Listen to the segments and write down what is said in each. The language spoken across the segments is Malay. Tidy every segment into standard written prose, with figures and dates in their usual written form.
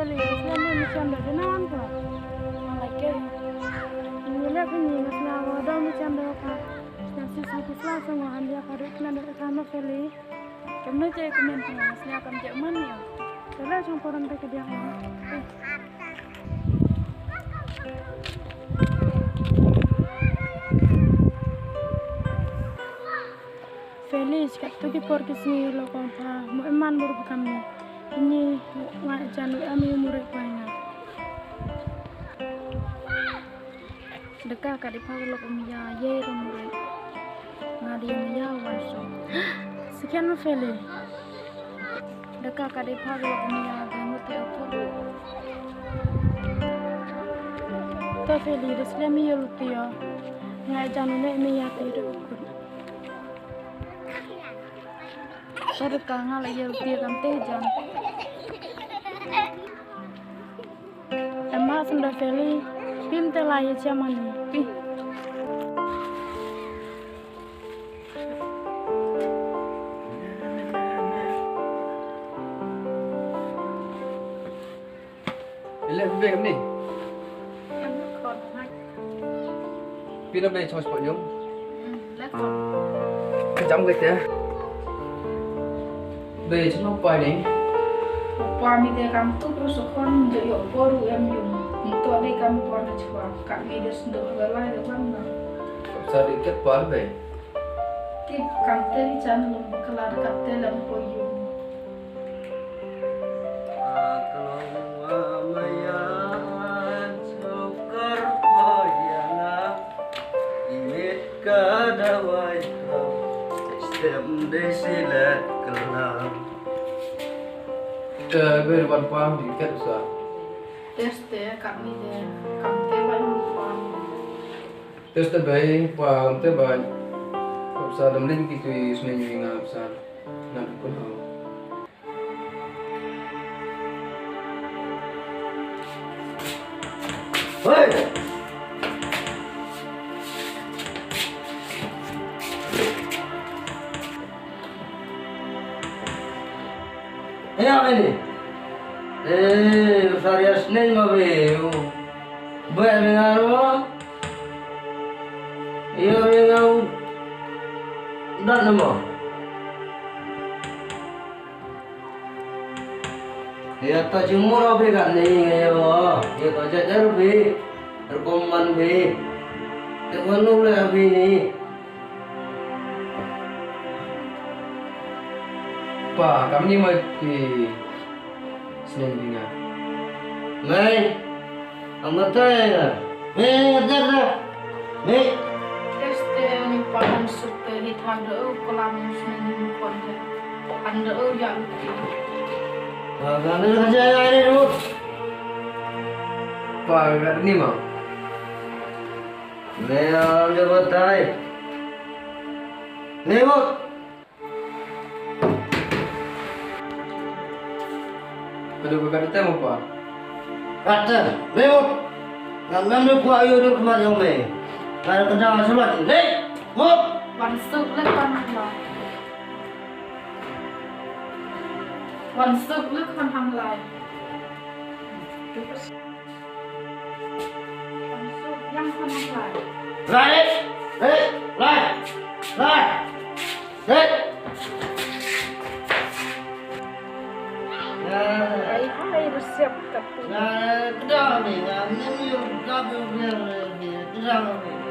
Feli, Islam ni macam dah nan kah? Like ni lah ni Islam ada macam dah kah? Nanti satu kelas semua anda kalau kena dah sama Feli. Kamu cek komen kah? Islam akan cek mana ya? Kalau cuma orang tak dia Feliz kat tu kita pergi sini lo kompa, mau eman baru kami. Ini mak jangan kami murid banyak. Dekat kat di pagi lo kami ya, ye lo murid. Ngadi ya waso. Sekian Feliz. Dekat kat di pagi lo kami ya, kamu tiap tu. Tu Feliz, Islami ya lutia. Ngai jangan ni ya tiru. Sedekah ngalai ya dia kan tejan. Emak sudah Feli, pim telai zaman ni. Lihat beg ni. Pin apa yang sport jom? Kejam ke dia? Về chúng nó quay đấy qua mi te kam tu terus kon je yo boru em yung to dei kam por na chwa ka mi des ndo galai de bang na sao đi kết quả về ti kam te ri chan lo kala ka te lam ko yung về văn quang thì kết sao teste ka mi de kam te ban kwa test về quang te ban sao đâm linh cái tùy xem như ngà sao nằm cũng không hey Ya ini, varias nih mau beu, buat mengaruh, iya mengaruh, dan nama, ya tak cuma apa kan nih ya tak jajar be, terkoman be, terkono le be ni. Pak, kami ni mau di Senin Binga. Mai, kamu tahu ya? Mai, teste ni pan sutte hit hande o kolam snen kon de hande o ya kamu kerja hari dulu. Pak, kat ni mau. Mai, jaga tay. Mai, bu. Ada beberapa temu Pak. Kata, lewat. Nggak mau kuat ayo dulu kemana yang mai. Kalau kerja surat, leh, muk. wan suk le kon hang lai wan suk le kon hang lai wan suk yang kon hang lai Lai, lai. ai resep kat tu Nah, kedua ni, ni yang kabel ni, kedua ni.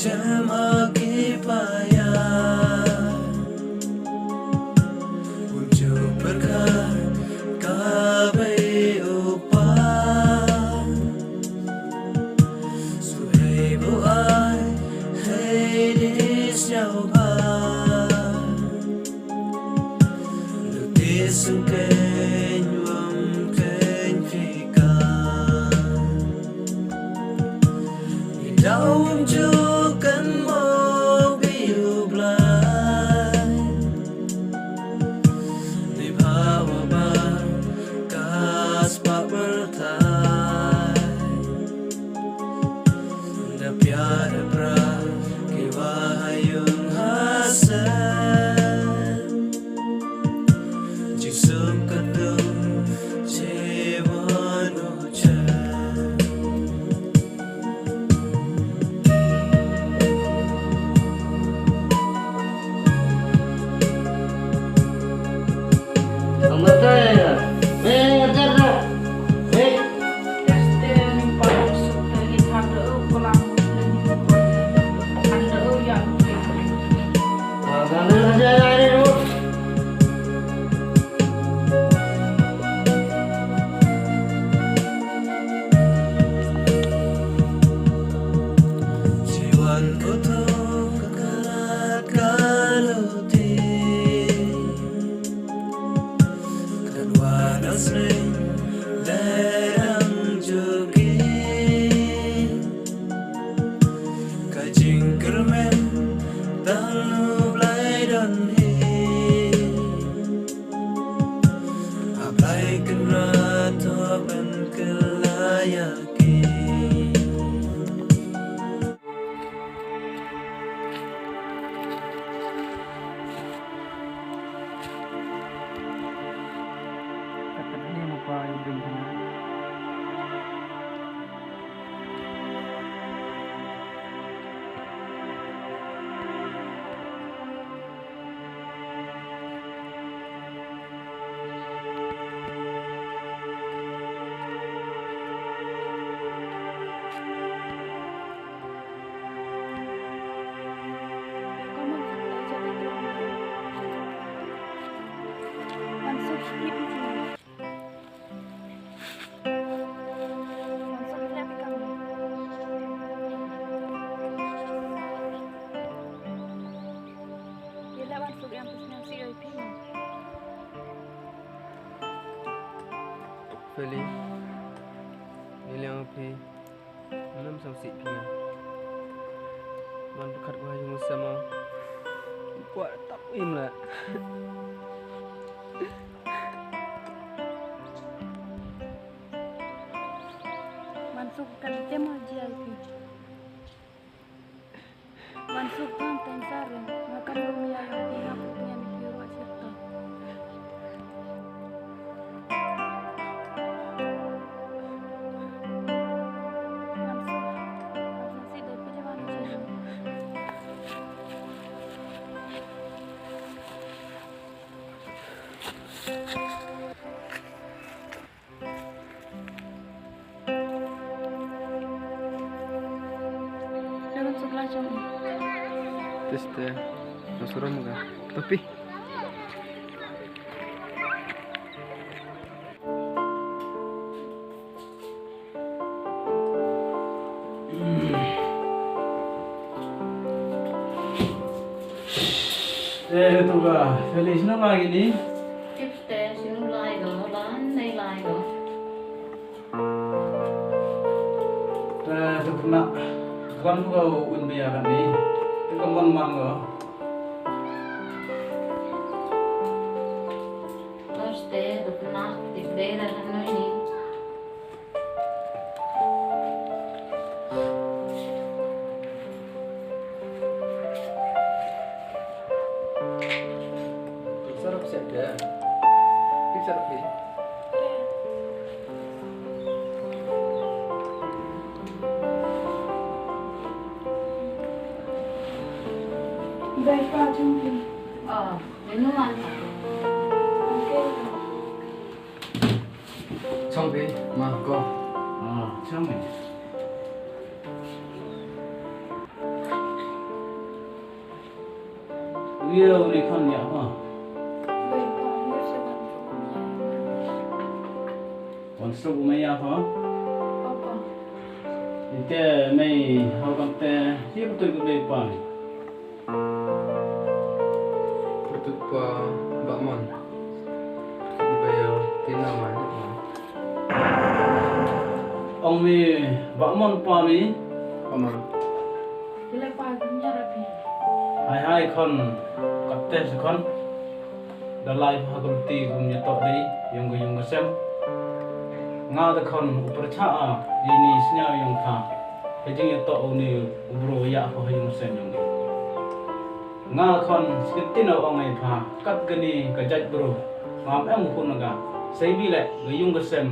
Cemaki payah Unjuk berkat kabe upah Suhei buai hei dis nhau ba Lukis kênh vòng kênh phi ca Đau unjuk kan mau biu blai Di bawah bar kas pak bertai Da piada pra kiwahayung hasan Jisum kadung cewan ucap Jiwanku tuh kekerat galuti Kan wadah sering derang jogi Kajing kermen dalu blai don hi Ablai kenrat ben kelayaki Katanya mau pa yung na. Masuk TV. Masuk lihat kamu. Dia masuk yang pesan CIP. Feli Nilang api Manam sang si pia Man dekat wahyu sama Buat tak im lah Masuk kan tema GIP. Masuk kan tensaren, makan rumia yang pihak punya mikir cerita. Masuk si dari pejabat jadi. Dalam sebelah jam. Tes teh Nasuram ka Tapi tu ba, Feliz na lagi ni. Kipte sinulay do lan nay lay do. Tu kena kan kau unbiya kan ni. Tu kan man go. Noste do kna tikde na hanoy ni. sarap siya dia sarap ni Baik Pak Jumpi. Minuman. Okey. Sampai mah ko Ah, macam ni. yêu đi con nhẹ hả Bây giờ nó sẽ còn chỗ nhà. còn sâu mấy à hả Papa. thế mày học con thế hiếp tôi cũng đây pa Untuk bakman. Bayar tina mana? ông mi vợ môn pa mi Paman. Bila paginya rapi. hai con cắt tết con đã lại học được ti cùng nhật tọt đấy dùng cái xem ngao ta con upercha ini senya yung kha cái chuyện nhật tọt ini ubro ya ho yung xem yung ngao con sekitin ông này pha cắt cái ni cái jaj bro ngam em khun naga sei bi le cái yung cái xem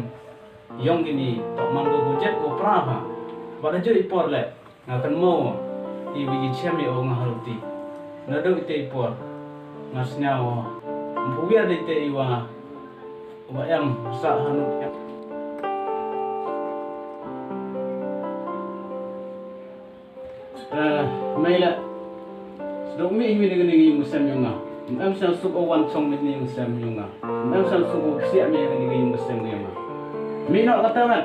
yung gini tọt man go jet go pra ha ba da juri por le ngakan mo i bi chem mi o ngaharuti na do te por ngasnya mpuya de te iwa ba em sa hanu mai la do mi mi ni ni yung sem yung em sang su o wan chong mi ni yung sem yung em sang su o sia mi ni yung sem ni ma mi no kata man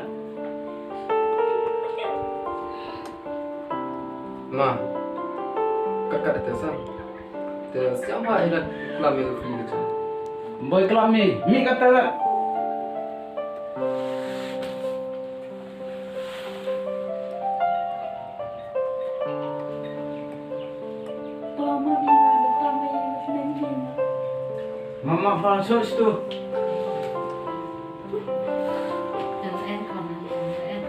Ma. Kakak ada sang. Terus siapa yang lama yang free tu? boy kelam mi kata man Tama bila ada tama yang sudah bina. mama fa so tu Em còn em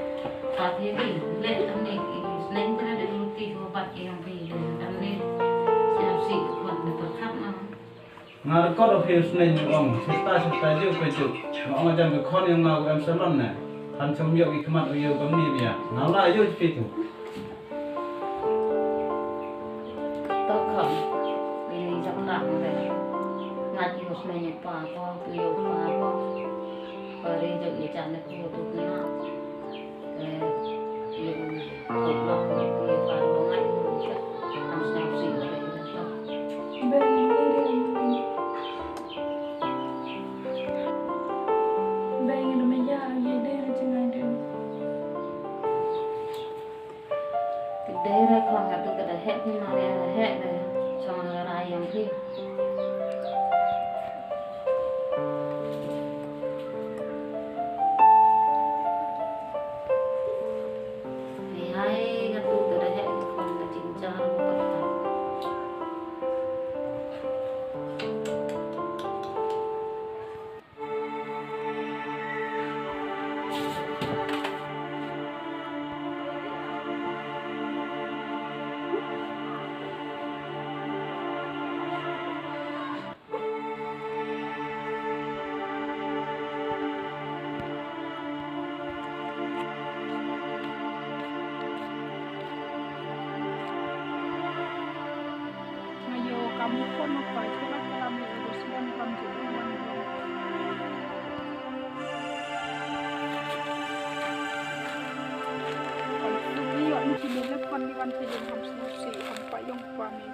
có thế thì lệ tâm này nên cho nên được tí của bạn em vì tâm này sẽ sĩ còn được tốt khắp mà ngar ko do phir snai ni ong sita ju ko ju ong jam ko khon yang ngau em salon na han chom yo ki khamat yo gam ni bia na la yo fi tu tốt khẩm vì lý trong nặng này ngặt yêu này nhập bà con từ yêu bà con ở đây dựng để chặn được cô tụt cái nào yêu tụt lọc của yêu bà con ngay luôn chắc làm sao sĩ ở đây là sao Bagi ada meja, ada dia jangan dia. cái đấy ra còn gặp được cái hết nhưng mà đây là hết rồi cho nó ra yang kia thì hai gặp được cái hết còn là chính cha của bạn Ngayo kamu pun mapai surat kalam ni urusan kamu jualan. Kalau ni orang mesti boleh kon ni kan sejak hamsi sampai yang pami.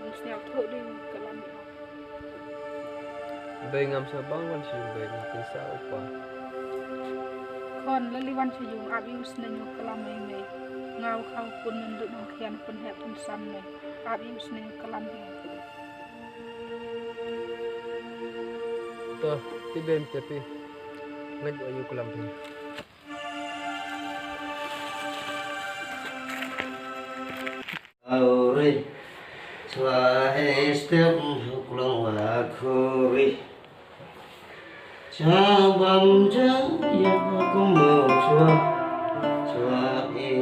Mesti aku tu kalam ni. Bayar ngam sabang kan sih bayar makin sah apa? Kon leliwan sejung abi usna nyok kalam ni. Ngau kau pun menduk mengkian pun hep pun sam ni. Abi usna nyok kalam ni. Toh, tiba tapi ngaj ayu kelam tu. Auri Chua step Huklong wa khuri Cha bam cha Ya kum mo chua Chua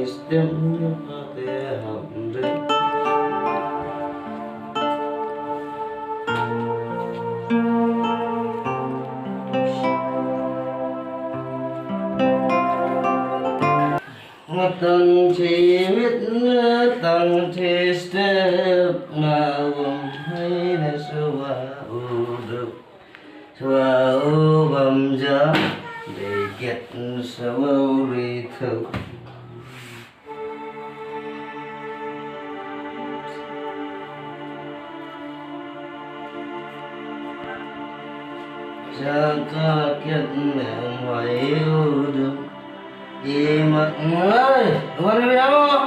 step Ya te ham re Tăng chi viết tăng chi step ngawam hay na suwa udu suwa ubam ja để get suwa ri thu Jaga kiat mewai udah imat ngai luar biasa.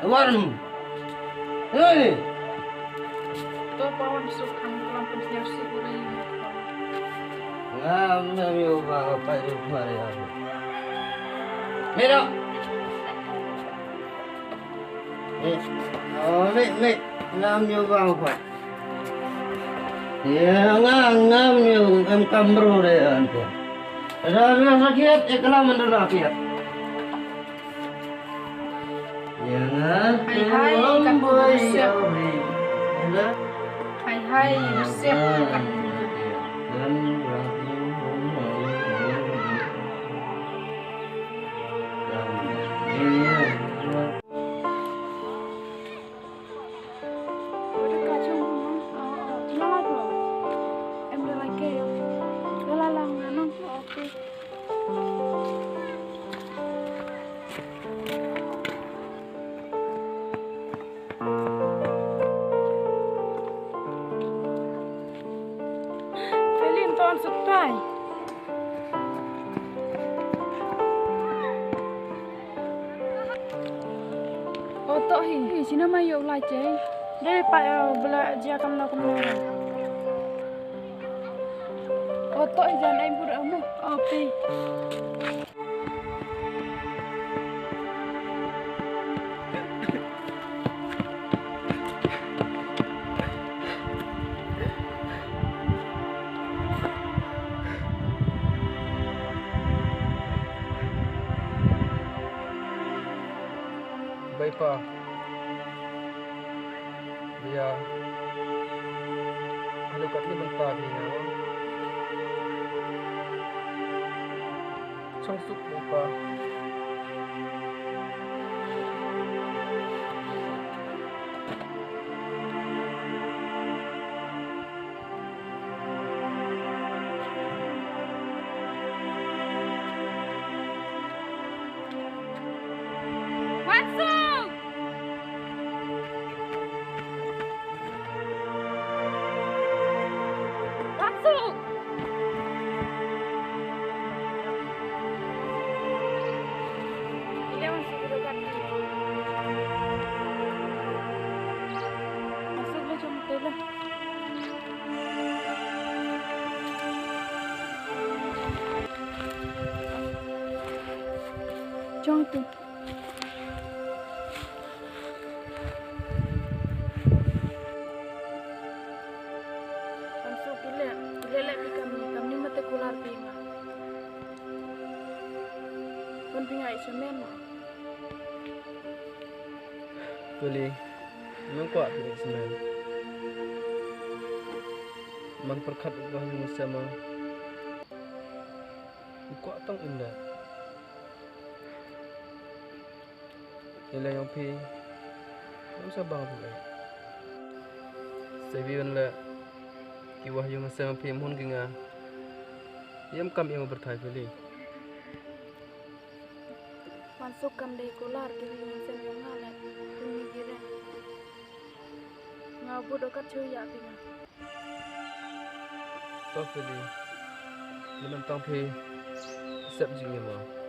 Luar ini to pawan sukan kelam pensiar si ulai ngam ngambil bang apa itu hari hari. Mira. Oh, mik ngambil bang apa? Ya ngambil kamro deh antu. Ada yang sakit, kelam menderah sakit. Jangan hai Jangan siap kan Udah kacau kenapa tuh? Em udah lagi ya. Udah lalang nang oke. Felin tahun sutai. Otok hi, sini mah yuk lah ceng. Dari pak bela dia akan melakukan. Otok jangan ibu kamu, oke. Baik pak. Dia ada kat ni bentar ni awak. Trong sup ni pak. Masuk. Masuk. Dia masuk ke dekat ni. Masuklah jom telah. Jom tu. Masuk gila kami mata kular pinga. Pun pinga isemen mah. Beli. Memang kuat ni semen. Man perkat ubah yang sama. Kuat tong indah. Nilai yang pi. Không sao bằng vậy. Sai bian la kiwah yung sama pi mun kinga. Yam kam yang berthai beli. Masuk kam dei kular kiri yang sen yang ngale. Ini kira. Ngabu dokat cuy ya pinga. Top beli. Limang tang pi. Sep jing ma.